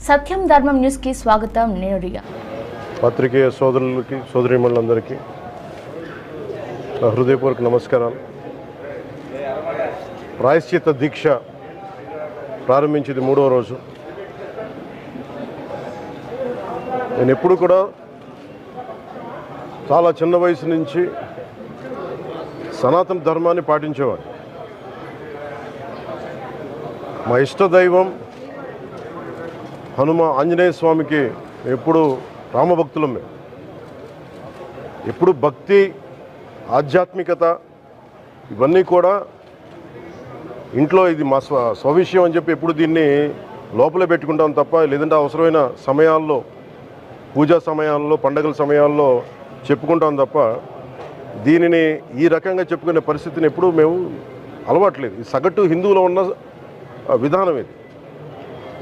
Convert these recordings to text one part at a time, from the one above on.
సత్యం ధర్మం న్యూస్ కి స్వాగతం. నేను రియా. పత్రికేయ సోదరులకి సోదరీమణులందరికీ నా హృదయపూర్వక నమస్కారాలు. ప్రాయశ్చిత్త దీక్ష ప్రారంభించింది 3వ రోజు. నేను ఎప్పుడు కూడా చాలా చిన్న వయసు నుంచి సనాతన ధర్మాన్ని పాటించేవాడిని. మా ఇష్టదైవం ఆంజనేయ స్వామికి ఎప్పుడు రామభక్తులం. మేము ఎప్పుడు భక్తి, ఆధ్యాత్మికత ఇవన్నీ కూడా ఇంట్లో ఇది మా స్వవిషయం అని చెప్పి ఎప్పుడు దీన్ని లోపలే పెట్టుకుంటాం తప్ప, లేదంటే అవసరమైన సమయాల్లో, పూజా సమయాల్లో, పండగల సమయాల్లో చెప్పుకుంటాం తప్ప దీనిని ఈ రకంగా చెప్పుకునే పరిస్థితిని ఎప్పుడూ మేము అలవాట్లేదు. ఈ సగటు హిందువులో ఉన్న విధానం ఇది.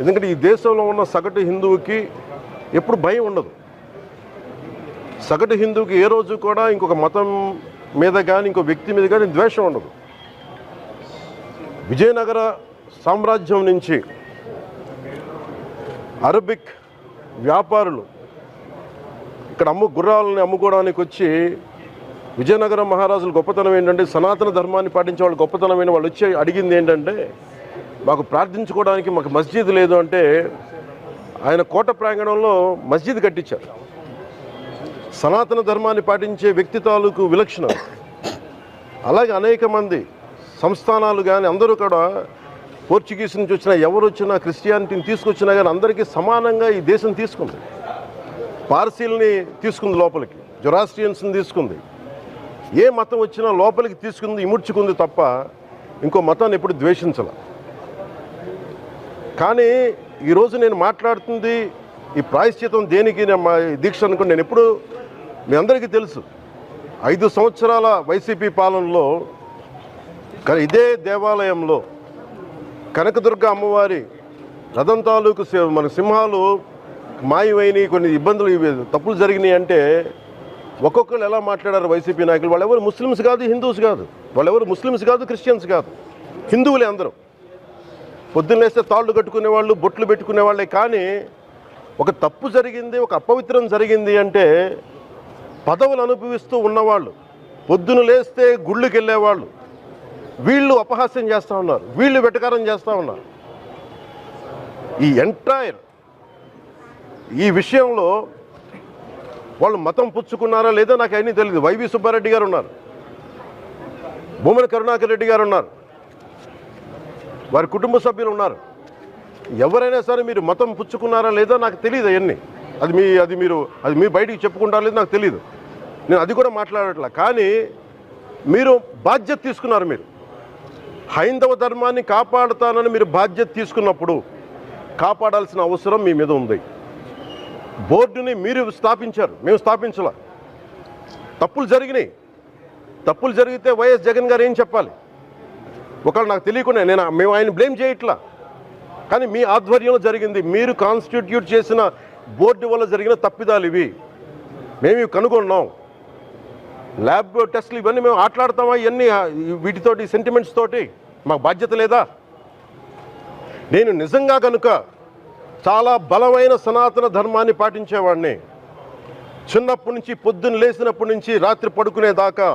ఎందుకంటే ఈ దేశంలో ఉన్న సగటు హిందువుకి ఎప్పుడు భయం ఉండదు. సగటు హిందువుకి ఏ రోజు కూడా ఇంకొక మతం మీద కానీ ఇంకో వ్యక్తి మీద కానీ ద్వేషం ఉండదు. విజయనగర సామ్రాజ్యం నుంచి అరబిక్ వ్యాపారులు ఇక్కడ గుర్రాలని అమ్ముకోవడానికి వచ్చి, విజయనగరం మహారాజుల గొప్పతనం ఏంటంటే సనాతన ధర్మాన్ని పాటించే వాళ్ళు గొప్పతనమైన వాళ్ళు వచ్చి అడిగింది ఏంటంటే, మాకు ప్రార్థించుకోవడానికి మాకు మస్జిద్ లేదు అంటే ఆయన కోట ప్రాంగణంలో మస్జిద్ కట్టించారు. సనాతన ధర్మాన్ని పాటించే వ్యక్తి తాలూకు విలక్షణం. అలాగే అనేక మంది సంస్థానాలు కానీ అందరూ కూడా పోర్చుగీస్ నుంచి వచ్చినా, ఎవరు వచ్చినా, క్రిస్టియానిటీని తీసుకొచ్చినా కానీ అందరికీ సమానంగా ఈ దేశం తీసుకుంది. పార్సీల్ని తీసుకుంది లోపలికి, జొరాస్ట్రియన్స్ని తీసుకుంది. ఏ మతం వచ్చినా లోపలికి తీసుకుంది, ఇముడ్చుకుంది తప్ప ఇంకో మతాన్ని ఎప్పుడు ద్వేషించాల. కానీ ఈరోజు నేను మాట్లాడుతుంది ఈ ప్రాయశ్చితం దేనికి, దీక్ష అనుకుని నేను ఎప్పుడు మీ అందరికీ తెలుసు. 5 సంవత్సరాల వైసీపీ పాలనలో ఇదే దేవాలయంలో కనకదుర్గ అమ్మవారి రథం తాలూకు మన సింహాలు మాయమైనవి, కొన్ని ఇబ్బందులు, తప్పులు జరిగినాయి అంటే ఒక్కొక్కరు ఎలా మాట్లాడారు వైసీపీ నాయకులు. వాళ్ళెవరు ముస్లిమ్స్ కాదు, హిందూస్ కాదు, వాళ్ళెవరు ముస్లిమ్స్ కాదు, క్రిస్టియన్స్ కాదు, హిందువులే అందరూ. పొద్దున్నేస్తే తాళ్ళు కట్టుకునేవాళ్ళు, బొట్లు పెట్టుకునేవాళ్ళే. కానీ ఒక తప్పు జరిగింది, ఒక అపవిత్రం జరిగింది అంటే పదవులు అనుభవిస్తూ ఉన్నవాళ్ళు, పొద్దున లేస్తే గుళ్ళకి వెళ్ళేవాళ్ళు, వీళ్ళు అపహాస్యం చేస్తూ ఉన్నారు, వీళ్ళు వెటకారం చేస్తూ ఉన్నారు. ఈ ఎంటైర్ ఈ విషయంలో వాళ్ళు మతం పుచ్చుకున్నారా లేదా నాకు అన్నీ తెలియదు. వైవి సుబ్బారెడ్డి గారు ఉన్నారు, భూమన కరుణాకర్ రెడ్డి గారు ఉన్నారు, వారి కుటుంబ సభ్యులు ఉన్నారు. ఎవరైనా సరే మీరు మతం పుచ్చుకున్నారా లేదా నాకు తెలియదు. అవన్నీ అది మీరు బయటికి చెప్పుకుంటారా లేదు నాకు తెలియదు. నేను అది కూడా మాట్లాడట్లా. కానీ మీరు బాధ్యత తీసుకున్నారు. మీరు హైందవ ధర్మాన్ని కాపాడుతానని మీరు బాధ్యత తీసుకున్నప్పుడు కాపాడాల్సిన అవసరం మీ మీద ఉంది. బోర్డుని మీరు స్థాపించారు, మేము స్థాపించాల. తప్పులు జరిగినాయి. తప్పులు జరిగితే వైఎస్ జగన్ గారు ఏం చెప్పాలి? ఒకవేళ నాకు తెలియకుండా మేము ఆయన బ్లేమ్ చేయట్లా. కానీ మీ ఆధ్వర్యంలో జరిగింది, మీరు కాన్స్టిట్యూట్ చేసిన బోర్డు వల్ల జరిగిన తప్పిదాలు ఇవి. మేము ఇవి కనుగొన్నాం. ల్యాబ్ టెస్టులు ఇవన్నీ మేము ఆటలాడతామా? ఇవన్నీ వీటితోటి, సెంటిమెంట్స్ తోటి మాకు బాధ్యత లేదా? నేను నిజంగా కనుక చాలా బలమైన సనాతన ధర్మాన్ని పాటించేవాడిని. చిన్నప్పటి నుంచి, పొద్దున్న లేచినప్పటి నుంచి రాత్రి పడుకునేదాకా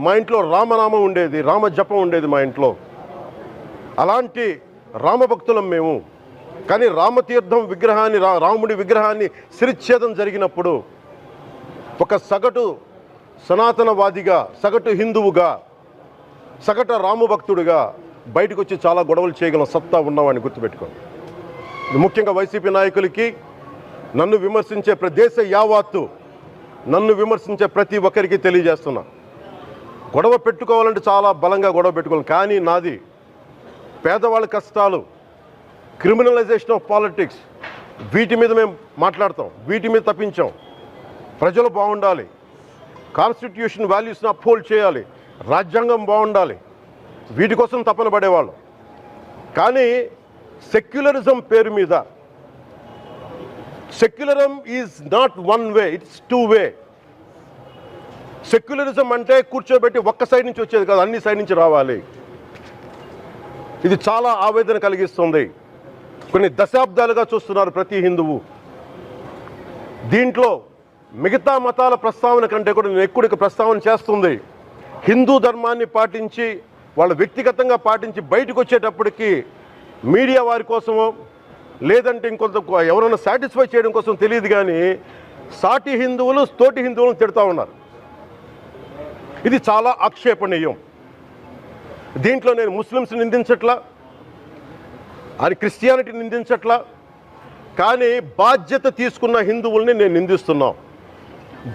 మా ఇంట్లో రామనామం ఉండేది, రామ జపం ఉండేది మా ఇంట్లో. అలాంటి రామభక్తులం మేము. కానీ రామతీర్థం విగ్రహాన్ని, రాముడి విగ్రహాన్ని శిరచ్ఛేదం జరిగినప్పుడు ఒక సగటు సనాతనవాదిగా, సగటు హిందువుగా, సగటు రామభక్తుడిగా బయటకు వచ్చి చాలా గొడవలు చేయగలం సత్తా ఉన్నవాడిని గుర్తుపెట్టుకోండి. ముఖ్యంగా వైసీపీ నాయకులకి, నన్ను విమర్శించే దేశ యావత్తు నన్ను విమర్శించే ప్రతి ఒక్కరికి తెలియజేస్తున్నా, గొడవ పెట్టుకోవాలంటే చాలా బలంగా గొడవ పెట్టుకోవాలి. కానీ నాది పేదవాళ్ళ కష్టాలు, క్రిమినలైజేషన్ ఆఫ్ పాలిటిక్స్, వీటి మీద మేము మాట్లాడతాం, వీటి మీద తప్పించాం. ప్రజలు బాగుండాలి, కాన్స్టిట్యూషన్ వాల్యూస్ని అప్హోల్డ్ చేయాలి, రాజ్యాంగం బాగుండాలి, వీటి కోసం తపన పడేవాళ్ళం. కానీ సెక్యులరిజం పేరు మీద, secularism is not one way, it's 2 way. Secularism అంటే కూర్చోబెట్టి ఒక్క సైడ్ నుంచి వచ్చేది కాదు, అన్ని సైడ్ నుంచి రావాలి. ఇది చాలా ఆవేదన కలిగిస్తుంది. కొన్ని దశాబ్దాలుగా చూస్తున్నారు ప్రతి హిందువు. దీంట్లో మిగతా మతాల ప్రస్తావన కంటే కూడా నేను ఎక్కువ ప్రస్తావన చేస్తుంది హిందూ ధర్మాన్ని పాటించి వాళ్ళు వ్యక్తిగతంగా పాటించి బయటకు వచ్చేటప్పటికి మీడియా వారి కోసమో లేదంటే ఇంకొంత ఎవరైనా సాటిస్ఫై చేయడం కోసం తెలియదు, కానీ సాటి హిందువులు తోటి హిందువులను తిడతా ఉన్నారు. ఇది చాలా ఆక్షేపణీయం. దీంట్లో నేను ముస్లిమ్స్ నిందించట్లా, అది క్రిస్టియానిటీ నిందించట్లా, కానీ బాధ్యత తీసుకున్న హిందువుల్ని నేను నిందిస్తున్నాం.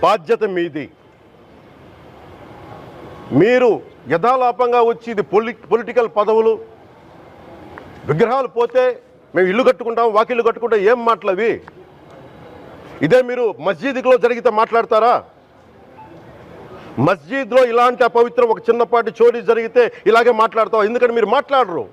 బాధ్యత మీది. మీరు యథాలాపంగా వచ్చి ఇది పొలిటికల్ పదవులు, విగ్రహాలు పోతే మేము ఇల్లు కట్టుకుంటాం, వాకిళ్ళు కట్టుకుంటాం, ఏం మాటలవి? ఇదే మీరు మస్జిద్లో జరిగితే మాట్లాడతారా? మస్జిద్లో ఇలాంటి అపవిత్రం ఒక చిన్నపాటి చోరీ జరిగితే ఇలాగే మాట్లాడతాం. ఎందుకంటే మీరు మాట్లాడరు.